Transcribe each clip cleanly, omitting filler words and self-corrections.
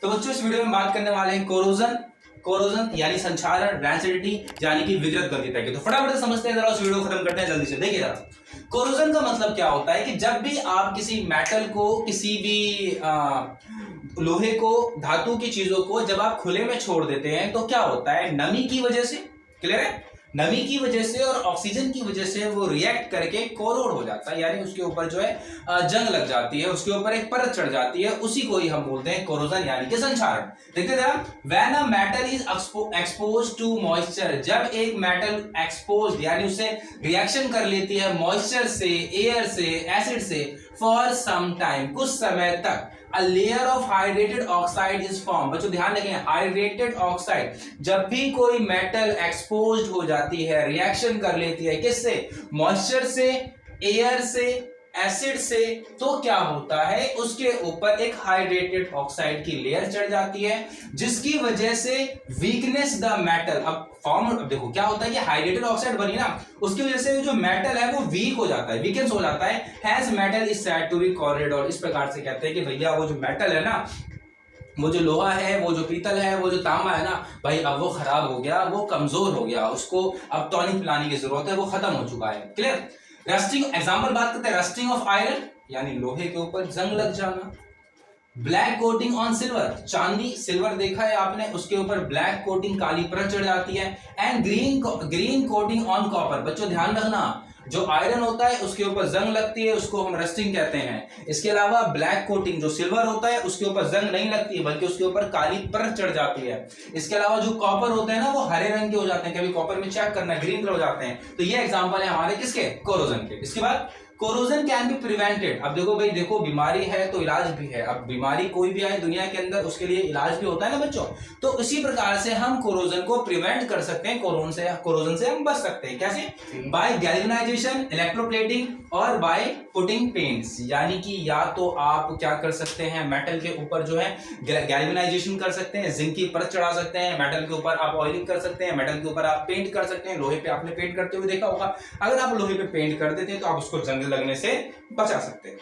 तो बच्चों इस वीडियो में बात करने वाले हैं कोरोजन कोरोजन यानी संक्षारण, रैंसिडिटी यानी कि विकृत गंधिता की। तो फटाफट से समझते हैं, जरा उस वीडियो को खत्म करते हैं जल्दी से। देखिए जरा, कोरोजन का मतलब क्या होता है कि जब भी आप किसी मेटल को, किसी भी लोहे को, धातु की चीजों को जब आप खुले में छोड़ देते हैं तो क्या होता है, नमी की वजह से, क्लियर है, नमी की वजह से और ऑक्सीजन की वजह से वो रिएक्ट करके कोरोड हो जाता है, यानी उसके ऊपर जो है जंग लग जाती है, उसके ऊपर एक परत चढ़ जाती है, उसी को ही हम बोलते हैं कोरोजन यानी कि संक्षारण। देखते जरा, when a metal is expose to moisture, जब एक मेटल एक्सपोज यानी उससे रिएक्शन कर लेती है मॉइस्चर से, एयर से, एसिड से, फॉर सम टाइम, कुछ समय तक, a layer of hydrated oxide is formed। बच्चों ध्यान रखें, हाइड्रेटेड ऑक्साइड, जब भी कोई मेटल एक्सपोज्ड हो जाती है, रिएक्शन कर लेती है, किससे, मॉइस्चर से, एयर से, एसिड से, तो क्या होता है, उसके ऊपर एक हाइड्रेटेड ऑक्साइड की लेयर चढ़ जाती है, जिसकी वजह से वीकनेस द मेटल, अब फॉर्म, अब देखो क्या होता है कि हाइड्रेटेड ऑक्साइड बनी ना, उसकी वजह से जो मेटल है वो वीक हो जाता है, वीकेंस हो जाता है, hence metal is said to be corroded. और इस प्रकार से कहते हैं कि भैया वो जो मेटल है ना, वो जो लोहा है, वो जो पीतल है, वो जो तांबा है ना भाई, अब वो खराब हो गया, वो कमजोर हो गया, उसको अब टॉनिक पिलाने की जरूरत है, वो खत्म हो चुका है। क्लियर। रस्टिंग, एग्जांपल बात करते हैं, रस्टिंग ऑफ आयरन यानी लोहे के ऊपर जंग लग जाना। ब्लैक कोटिंग ऑन सिल्वर, चांदी, सिल्वर देखा है आपने, उसके ऊपर ब्लैक कोटिंग, काली परत चढ़ जाती है। And green coating on copper. बच्चों ध्यान रखना, जो आयरन होता है उसके ऊपर जंग लगती है, उसको हम रस्टिंग कहते हैं। इसके अलावा ब्लैक कोटिंग, जो सिल्वर होता है उसके ऊपर जंग नहीं लगती है, बल्कि उसके ऊपर काली परत चढ़ जाती है। इसके अलावा जो कॉपर होते हैं ना, वो हरे रंग के हो जाते हैं, कभी कॉपर में चेक करना, ग्रीन कलर हो जाते हैं। तो ये एग्जांपल है हमारे किसके, कोरोजन के। इसके बाद कोरोजन कैन बी प्रिवेंटेड। अब देखो भाई, देखो बीमारी है तो इलाज भी है, अब बीमारी कोई भी आए दुनिया के अंदर उसके लिए इलाज भी होता है ना बच्चों, तो इसी प्रकार से हम कोरोजन को प्रिवेंट कर सकते हैं, कोरोजन से हम बच सकते हैं। कैसे, बाय गैल्वेनाइजेशन, इलेक्ट्रोप्लेटिंग और बाय पुटिंग पेंट्स, यानी कि या तो आप क्या कर सकते हैं, मेटल के ऊपर जो है गैल्वेनाइजेशन कर सकते हैं, जिंक की परत चढ़ा सकते हैं, मेटल के ऊपर आप ऑयलिंग कर सकते हैं, मेटल के ऊपर आप पेंट कर सकते हैं। लोहे पे आपने पेंट करते हुए देखा होगा, अगर आप लोहे पे पेंट कर देते हैं तो आप उसको जंग लगने से बचा सकते हैं।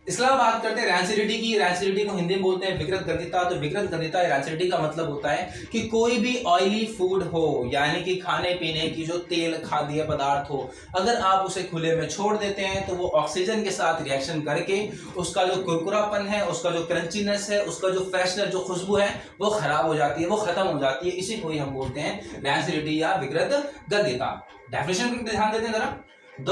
इसके अलावा बात करते हैं रैंसिडिटी की। रैंसिडिटी को हिंदी में बोलते हैं विकृत गंधिता। तो विकृत गंधिता रैंसिडिटी का मतलब होता है कि कोई भी ऑयली फूड हो, यानी कि खाने पीने की जो तेल खाद्य पदार्थ हो, अगर आप उसे खुले में छोड़ देते हैं तो वो ऑक्सीजन के साथ रिएक्शन करके उसका जो कुरकुरापन है, उसका जो क्रंचीनेस है, उसका जो फ्रेशनेस, जो खुशबू है, वो खराब हो जाती है, वो खत्म हो जाती है। इसी को ही हम बोलते हैं रैंसिडिटी या विकृत गंधिता। डेफिनेशन पर ध्यान देते हैं जरा। द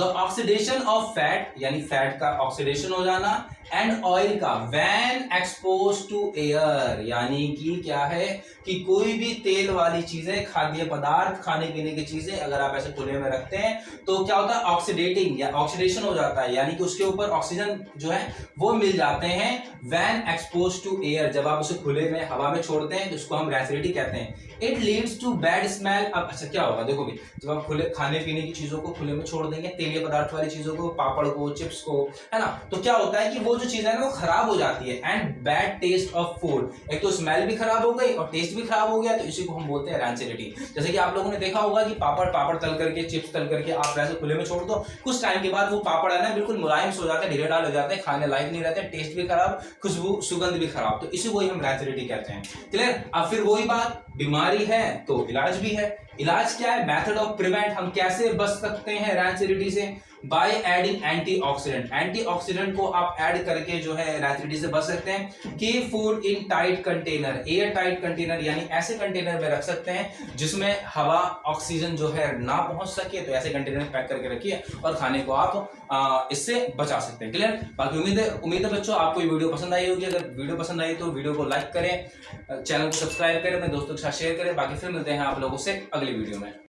ऑक्सीडेशन ऑफ फैट, यानी फैट का ऑक्सीडेशन हो जाना, एंड ऑयल का व्हेन एक्सपोज टू एयर, यानी कि क्या है कि कोई भी तेल वाली चीजें, खाद्य पदार्थ, खाने पीने की चीजें अगर आप ऐसे खुले में रखते हैं तो क्या होता है, ऑक्सीडेटिंग या ऑक्सीडेशन हो जाता है, यानी कि उसके ऊपर ऑक्सीजन जो है वो मिल जाते हैं। व्हेन एक्सपोज टू एयर, जब आप उसे खुले में हवा में छोड़ते हैं तो उसको हम रैंसिडिटी कहते हैं। It leads to bad smell. अब अच्छा क्या होगा, देखो भी, जब आप खुले खाने पीने की चीजों को खुले में छोड़ देंगे, तेलीय पदार्थ वाली चीजों को, पापड़ को, चिप्स को, है ना, तो क्या होता है कि वो जो चीज है ना वो खराब हो जाती है। And bad taste of food, एक तो स्मेल भी खराब हो गई और टेस्ट भी खराब हो गया, तो इसी को हम बोलते हैं रैंसिडिटी। जैसे कि आप लोगों ने देखा होगा कि पापड़ तल करके, चिप्स तल करके आप वैसे खुले में छोड़ दो, कुछ टाइम के बाद वो पापड़ है ना बिल्कुल मुलायम हो जाते हैं, ढीले ढाल हो जाते हैं, खाने लायक नहीं रहते, टेस्ट भी खराब, खुशबू सुगंध भी खराब, तो इसी को ही हम रैंसिडिटी कहते हैं। क्लियर। अब फिर वही बात, बीमारी है तो इलाज भी है। इलाज क्या है, मेथड ऑफ प्रिवेंट, हम कैसे बच सकते हैं रैंसिडिटी से, बाय एडिंग एंटीऑक्सीडेंट। एंटीऑक्सीडेंट को आप ऐड करके जो है रैंसिडिटी से बच सकते हैं। Keep food in tight container, air tight container, यानी ऐसे कंटेनर में रख सकते हैं जिसमें हवा, ऑक्सीजन जो है ना पहुंच सके, तो ऐसे कंटेनर में पैक करके रखिए और खाने को आप इससे बचा सकते हैं। क्लियर। बाकी उम्मीद है बच्चों आपको ये वीडियो पसंद आई होगी। अगर वीडियो पसंद आई तो वीडियो को लाइक करें, चैनल को सब्सक्राइब करें, अपने दोस्तों के साथ शेयर करें। बाकी फिर मिलते हैं आप लोगों से अगली वीडियो में।